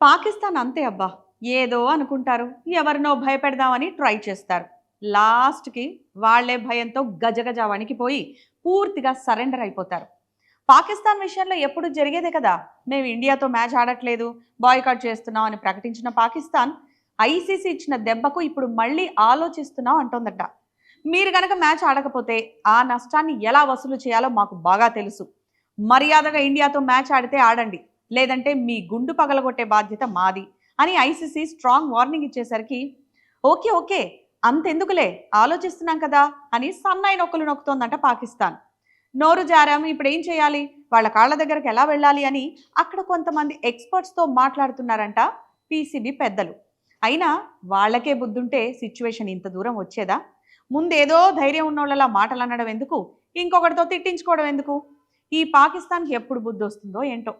పాకిస్తాన్ అంతే అబ్బా. ఏదో అనుకుంటారు. ఎవరినో భయపెడదామని ట్రై చేస్తారు. లాస్ట్‌కి వాళ్ళే భయంతో గజగజ వణికిపోయి పూర్తిగా సరెండర్ అయిపోతారు. పాకిస్తాన్ విషయంలో ఎప్పుడు జరిగేదే కదా! మేము ఇండియాతో మ్యాచ్ ఆడట్లేదు, బాయ్‌కాట్ చేస్తున్నాం అని ప్రకటించిన పాకిస్తాన్ ఐసీసీ ఇచ్చిన దెబ్బకు ఇప్పుడు మళ్ళీ ఆలోచిస్తున్నాం అంటోందట. మీరు గనక మ్యాచ్ ఆడకపోతే ఆ నష్టాన్ని ఎలా వసూలు చేయాలో మాకు బాగా తెలుసు. మర్యాదగా ఇండియాతో మ్యాచ్ ఆడితే ఆడండి. లేదంటే మీ గుండు పగలగొట్టే బాధ్యత మాది అని ఐసీసీ స్ట్రాంగ్ వార్నింగ్ ఇచ్చేసరికి ఓకే ఓకే అంతెందుకులే ఆలోచిస్తున్నాం కదా అని సన్నాయి నొక్కులు నొక్కుతోందంట పాకిస్తాన్. నోరు జారాము ఇప్పుడు ఏం చేయాలి, వాళ్ళ కాళ్ళ దగ్గరకు ఎలా వెళ్ళాలి అని అక్కడ కొంతమంది ఎక్స్పర్ట్స్తో మాట్లాడుతున్నారంట పీసీబీ పెద్దలు. అయినా వాళ్ళకే బుద్ధుంటే సిచ్యువేషన్ ఇంత దూరం వచ్చేదా? ముందేదో ధైర్యం ఉన్నోళ్ళలా మాటలు అనడం ఎందుకు, ఇంకొకటితో తిట్టించుకోవడం ఎందుకు? ఈ పాకిస్తాన్కి ఎప్పుడు బుద్ధి వస్తుందో ఏంటో.